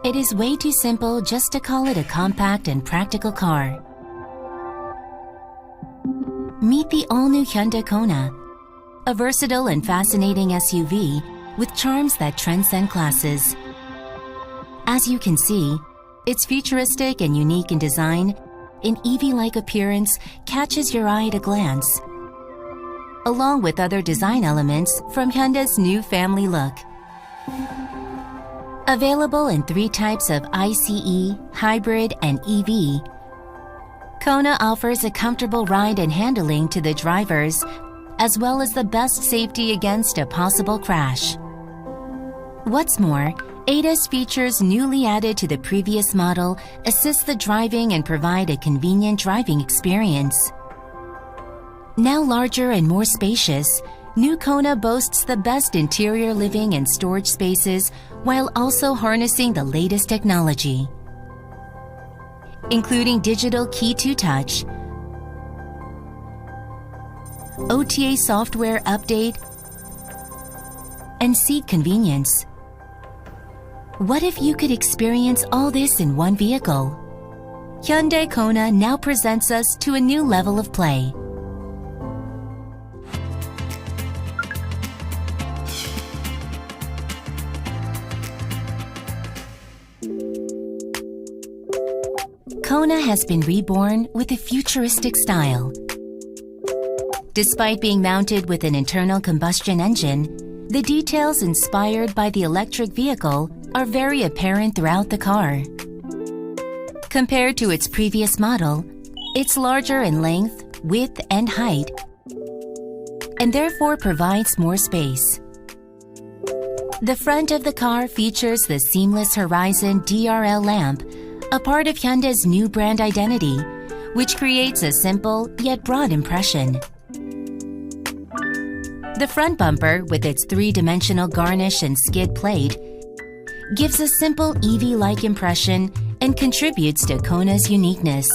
It is way too simple just to call it a compact and practical car. Meet the all-new Hyundai Kona, a versatile and fascinating SUV with charms that transcend classes. As you can see, its futuristic and unique in design, an EV-like appearance catches your eye at a glance, along with other design elements from Hyundai's new family look. Available in 3 types of ICE, hybrid, and EV, Kona offers a comfortable ride and handling to the drivers, as well as the best safety against a possible crash. What's more, ADAS features newly added to the previous model assist the driving and provide a convenient driving experience. Now larger and more spacious, new Kona boasts the best interior living and storage spaces while also harnessing the latest technology, including digital key to touch, OTA software update, and seat convenience. What if you could experience all this in one vehicle? Hyundai Kona now presents us to a new level of play. Kona has been reborn with a futuristic style. Despite being mounted with an internal combustion engine, the details inspired by the electric vehicle are very apparent throughout the car. Compared to its previous model, it's larger in length, width, and height, and therefore provides more space. The front of the car features the seamless Horizon DRL lamp, a part of Hyundai's new brand identity, which creates a simple yet broad impression. The front bumper, with its 3-dimensional garnish and skid plate, gives a simple EV-like impression and contributes to Kona's uniqueness.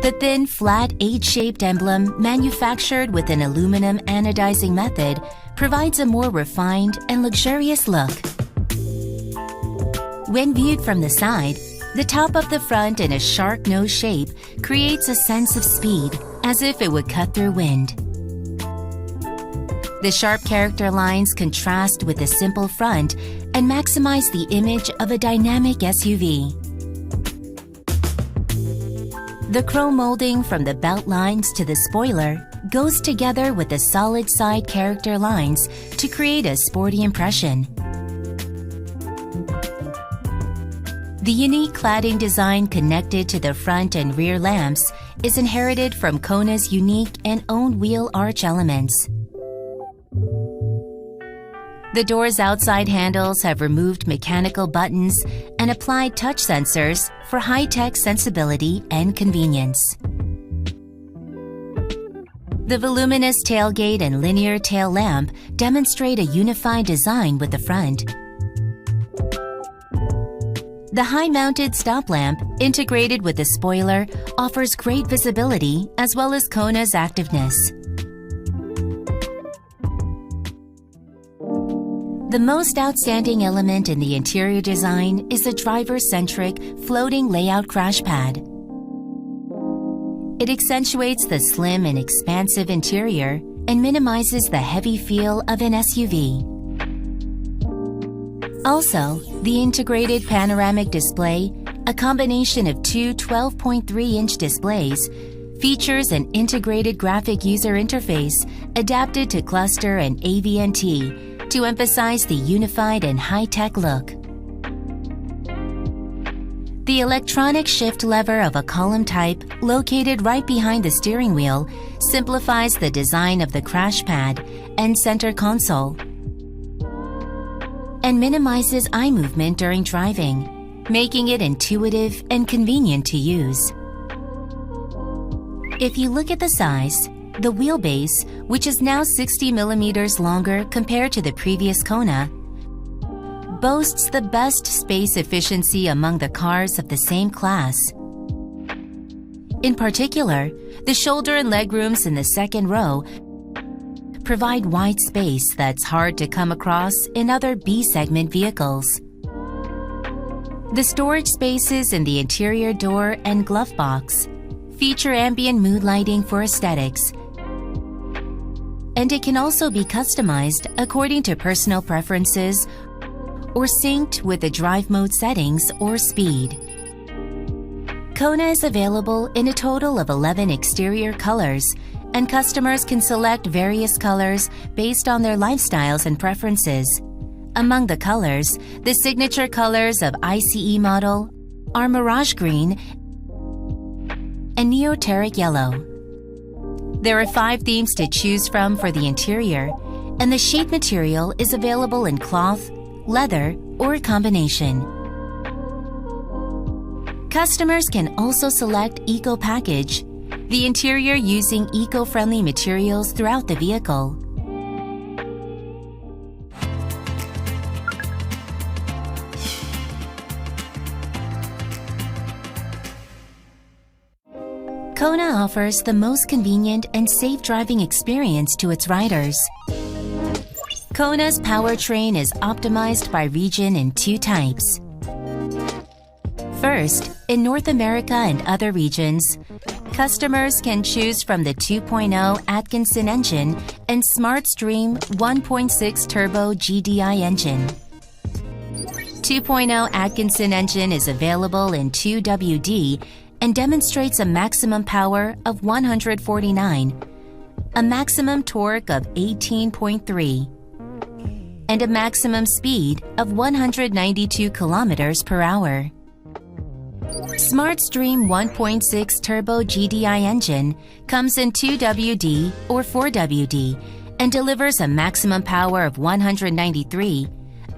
The thin, flat, H-shaped emblem, manufactured with an aluminum anodizing method, provides a more refined and luxurious look. When viewed from the side, the top of the front in a shark nose shape creates a sense of speed, as if it would cut through wind. The sharp character lines contrast with the simple front and maximize the image of a dynamic SUV. The chrome molding from the belt lines to the spoiler goes together with the solid side character lines to create a sporty impression. The unique cladding design connected to the front and rear lamps is inherited from Kona's unique and own wheel arch elements. The door's outside handles have removed mechanical buttons and applied touch sensors for high-tech sensibility and convenience. The voluminous tailgate and linear tail lamp demonstrate a unified design with the front. The high-mounted stop lamp, integrated with the spoiler, offers great visibility as well as Kona's activeness. The most outstanding element in the interior design is the driver-centric floating layout crash pad. It accentuates the slim and expansive interior and minimizes the heavy feel of an SUV. Also, the integrated panoramic display, a combination of 2 12.3-inch displays, features an integrated graphic user interface adapted to cluster and AVNT to emphasize the unified and high-tech look. The electronic shift lever of a column type, located right behind the steering wheel, simplifies the design of the crash pad and center console, and minimizes eye movement during driving, making it intuitive and convenient to use. If you look at the size, the wheelbase, which is now 60 millimeters longer compared to the previous Kona, boasts the best space efficiency among the cars of the same class. In particular, the shoulder and legrooms in the second row provide wide space that's hard to come across in other B-segment vehicles. The storage spaces in the interior door and glove box feature ambient mood lighting for aesthetics, and it can also be customized according to personal preferences or synced with the drive mode settings or speed. Kona is available in a total of 11 exterior colors, and customers can select various colors based on their lifestyles and preferences. Among the colors, the signature colors of ICE model are Mirage Green and Neoteric Yellow. There are 5 themes to choose from for the interior, and the sheet material is available in cloth, leather, or a combination. Customers can also select Eco Package, the interior using eco-friendly materials throughout the vehicle. Kona offers the most convenient and safe driving experience to its riders. Kona's powertrain is optimized by region in 2 types. First, in North America and other regions, customers can choose from the 2.0 Atkinson engine and SmartStream 1.6 Turbo GDI engine. 2.0 Atkinson engine is available in 2WD and demonstrates a maximum power of 149, a maximum torque of 18.3, and a maximum speed of 192 kilometers per hour. SmartStream 1.6 Turbo GDI engine comes in 2WD or 4WD and delivers a maximum power of 193,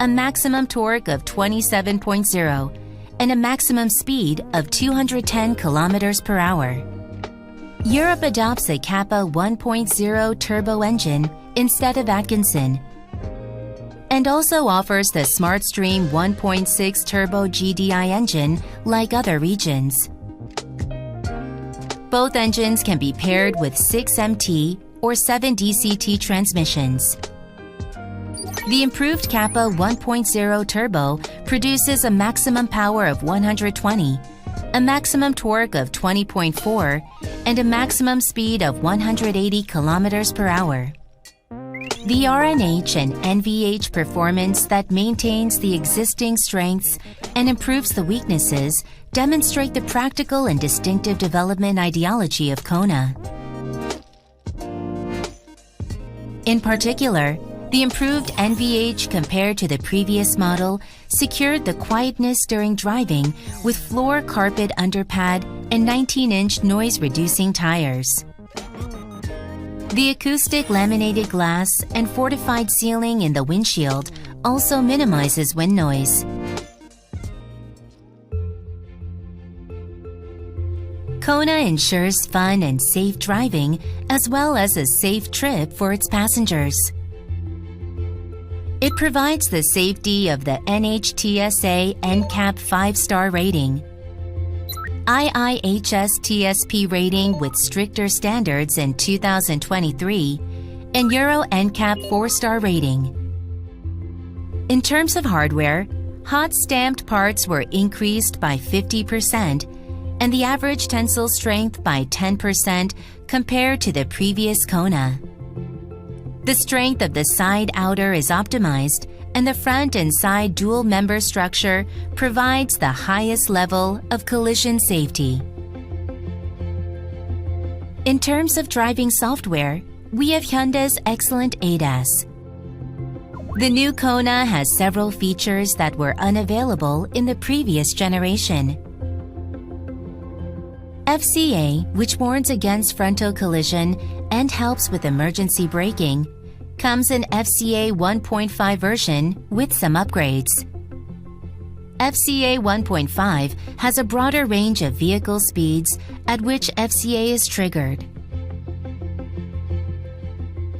a maximum torque of 27.0, and a maximum speed of 210 kilometers per hour. Europe adopts a Kappa 1.0 turbo engine instead of Atkinson, and also offers the SmartStream 1.6 Turbo GDI engine like other regions. Both engines can be paired with 6MT or 7 DCT transmissions. The improved Kappa 1.0 Turbo produces a maximum power of 120, a maximum torque of 20.4, and a maximum speed of 180 kilometers per hour. The RNH and NVH performance that maintains the existing strengths and improves the weaknesses demonstrate the practical and distinctive development ideology of Kona. In particular, the improved NVH compared to the previous model secured the quietness during driving with floor carpet underpad and 19-inch noise-reducing tires. The acoustic laminated glass and fortified sealing in the windshield also minimizes wind noise. Kona ensures fun and safe driving as well as a safe trip for its passengers. It provides the safety of the NHTSA NCAP 5-star rating, IIHS TSP rating with stricter standards in 2023, and Euro NCAP 4-star rating. In terms of hardware, hot stamped parts were increased by 50% and the average tensile strength by 10% compared to the previous Kona. The strength of the side outer is optimized, and the front and side dual member structure provides the highest level of collision safety. In terms of driving software, we have Hyundai's excellent ADAS. The new Kona has several features that were unavailable in the previous generation. FCA, which warns against frontal collision and helps with emergency braking, comes in FCA 1.5 version with some upgrades. FCA 1.5 has a broader range of vehicle speeds at which FCA is triggered.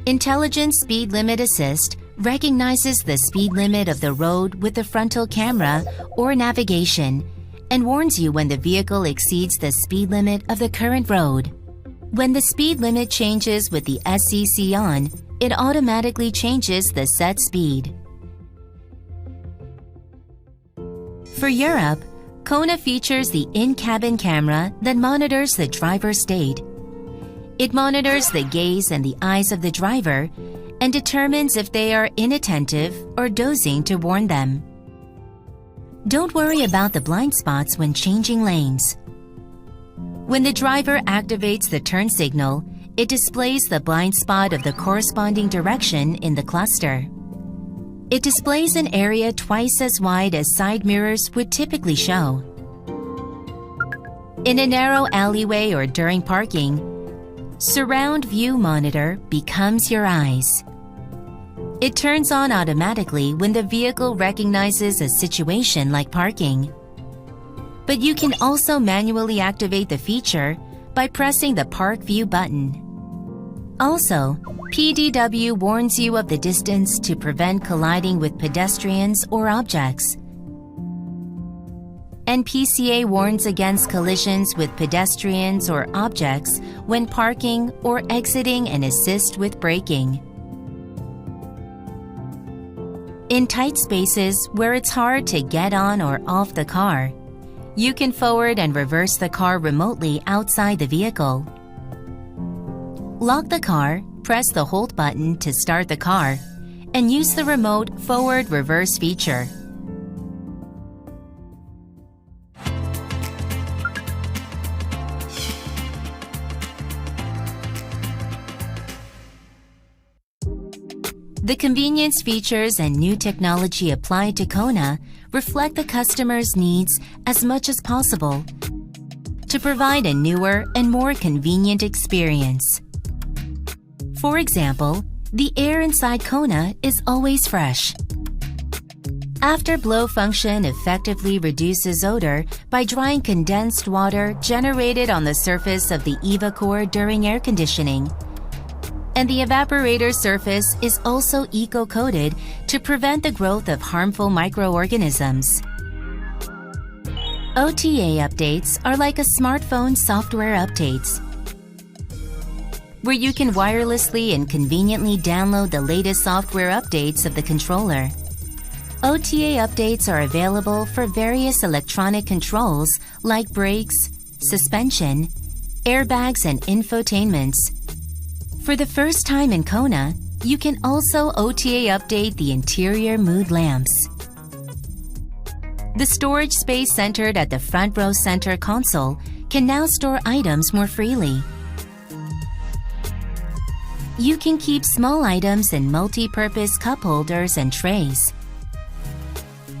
Intelligent Speed Limit Assist recognizes the speed limit of the road with the frontal camera or navigation and warns you when the vehicle exceeds the speed limit of the current road. When the speed limit changes with the SCC on, it automatically changes the set speed. For Europe, Kona features the in-cabin camera that monitors the driver's state. It monitors the gaze and the eyes of the driver and determines if they are inattentive or dozing to warn them. Don't worry about the blind spots when changing lanes. When the driver activates the turn signal, it displays the blind spot of the corresponding direction in the cluster. It displays an area twice as wide as side mirrors would typically show. In a narrow alleyway or during parking, Surround View Monitor becomes your eyes. It turns on automatically when the vehicle recognizes a situation like parking. But you can also manually activate the feature by pressing the Park View button. Also, PDW warns you of the distance to prevent colliding with pedestrians or objects. And PCA warns against collisions with pedestrians or objects when parking or exiting and assist with braking. In tight spaces where it's hard to get on or off the car, you can forward and reverse the car remotely outside the vehicle. Lock the car, press the hold button to start the car, and use the remote forward-reverse feature. The convenience features and new technology applied to Kona reflect the customer's needs as much as possible to provide a newer and more convenient experience. For example, the air inside Kona is always fresh. Afterblow function effectively reduces odor by drying condensed water generated on the surface of the EVA core during air conditioning. And the evaporator surface is also eco-coated to prevent the growth of harmful microorganisms. OTA updates are like a smartphone software updates, where you can wirelessly and conveniently download the latest software updates of the controller. OTA updates are available for various electronic controls like brakes, suspension, airbags, and infotainments. For the first time in Kona, you can also OTA update the interior mood lamps. The storage space centered at the front row center console can now store items more freely. You can keep small items in multi-purpose cup holders and trays,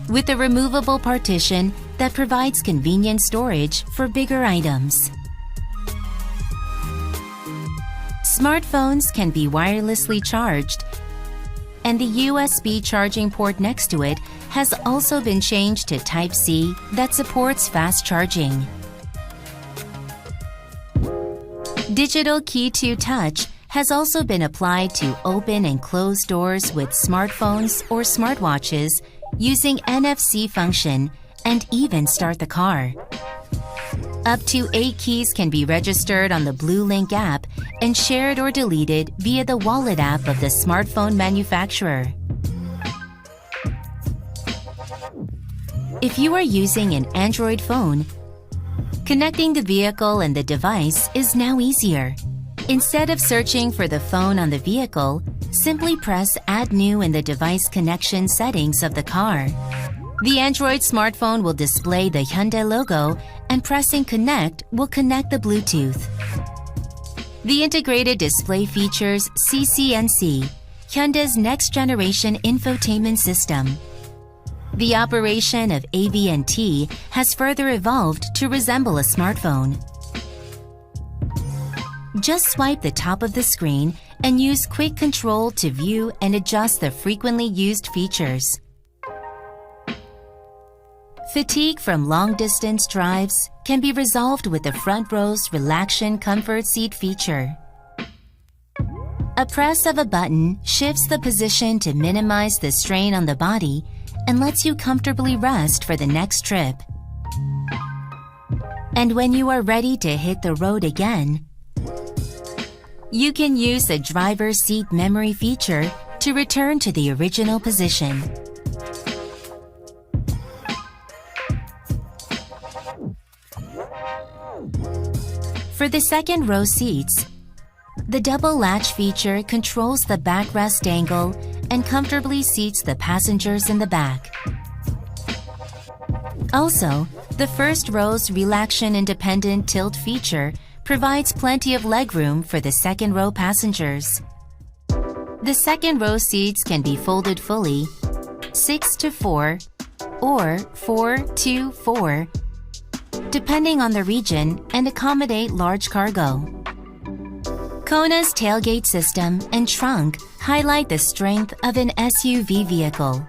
with a removable partition that provides convenient storage for bigger items. Smartphones can be wirelessly charged, and the USB charging port next to it has also been changed to Type-C that supports fast charging. Digital Key to Touch has also been applied to open and close doors with smartphones or smartwatches using NFC function and even start the car. Up to 8 keys can be registered on the Blue Link app and shared or deleted via the wallet app of the smartphone manufacturer. If you are using an Android phone, connecting the vehicle and the device is now easier. Instead of searching for the phone on the vehicle, simply press Add New in the device connection settings of the car. The Android smartphone will display the Hyundai logo, and pressing Connect will connect the Bluetooth. The integrated display features CCNC, Hyundai's next-generation infotainment system. The operation of AV&T has further evolved to resemble a smartphone. Just swipe the top of the screen and use Quick Control to view and adjust the frequently used features. Fatigue from long-distance drives can be resolved with the front row's Relaxation Comfort Seat feature. A press of a button shifts the position to minimize the strain on the body and lets you comfortably rest for the next trip. And when you are ready to hit the road again, You can use the driver's seat memory feature to return to the original position. For the second row seats, the double latch feature controls the backrest angle and comfortably seats the passengers in the back. Also, the first row's relaxation independent tilt feature provides plenty of legroom for the second row passengers. The second row seats can be folded fully, 6 to 4 or 4 to 4, depending on the region, and accommodate large cargo. Kona's tailgate system and trunk highlight the strength of an SUV vehicle.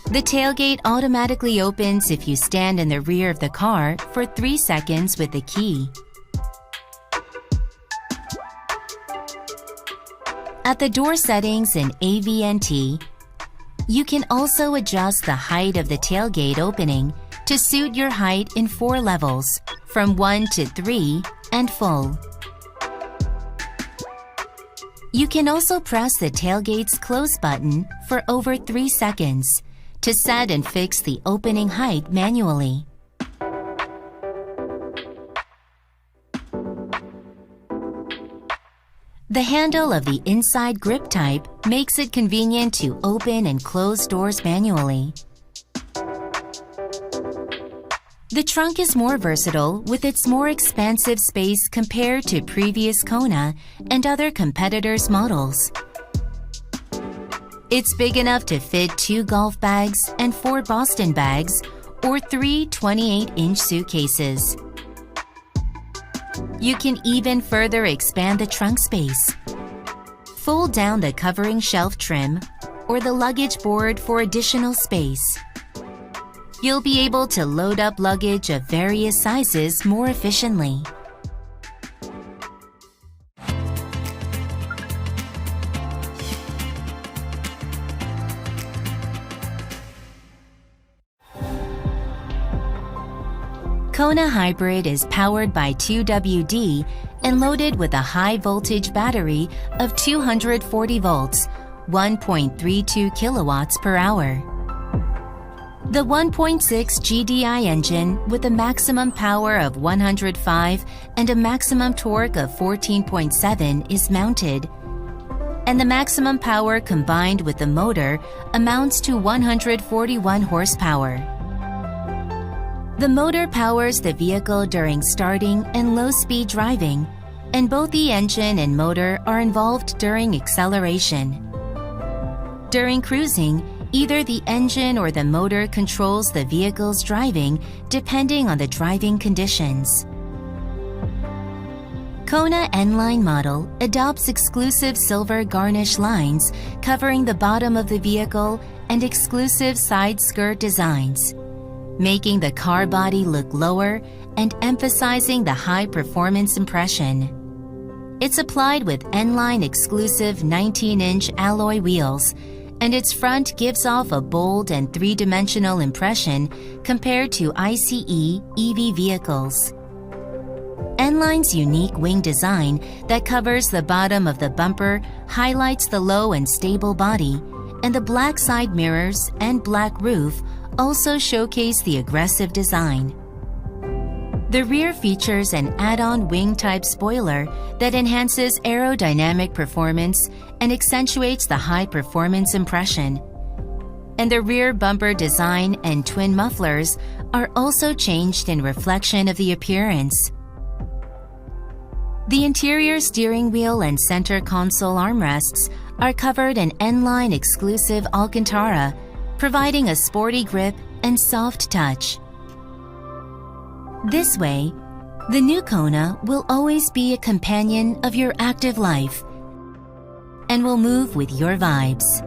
The tailgate automatically opens if you stand in the rear of the car for 3 seconds with the key. At the door settings in AV&T, you can also adjust the height of the tailgate opening to suit your height in 4 levels, from 1 to 3 and full. You can also press the tailgate's close button for over 3 seconds to set and fix the opening height manually. The handle of the inside grip type makes it convenient to open and close doors manually. The trunk is more versatile with its more expansive space compared to previous Kona and other competitors' models. It's big enough to fit 2 golf bags and 4 Boston bags or 3 28-inch suitcases. You can even further expand the trunk space. Fold down the covering shelf trim or the luggage board for additional space. You'll be able to load up luggage of various sizes more efficiently. Kona Hybrid is powered by 2WD and loaded with a high-voltage battery of 240 volts, 1.32 kilowatts per hour. The 1.6 GDI engine with a maximum power of 105 and a maximum torque of 14.7 is mounted, and the maximum power combined with the motor amounts to 141 horsepower. The motor powers the vehicle during starting and low-speed driving, and both the engine and motor are involved during acceleration. During cruising, either the engine or the motor controls the vehicle's driving depending on the driving conditions. Kona N-Line model adopts exclusive silver garnish lines covering the bottom of the vehicle and exclusive side skirt designs, making the car body look lower and emphasizing the high-performance impression. It's applied with N-Line exclusive 19-inch alloy wheels, and its front gives off a bold and three-dimensional impression compared to ICE EV vehicles. N-Line's unique wing design that covers the bottom of the bumper highlights the low and stable body, and the black side mirrors and black roof also showcase the aggressive design. The rear features an add-on wing-type spoiler that enhances aerodynamic performance and accentuates the high-performance impression. And the rear bumper design and twin mufflers are also changed in reflection of the appearance. The interior steering wheel and center console armrests are covered in N-Line exclusive Alcantara, providing a sporty grip and soft touch. This way, the new Kona will always be a companion of your active life and will move with your vibes.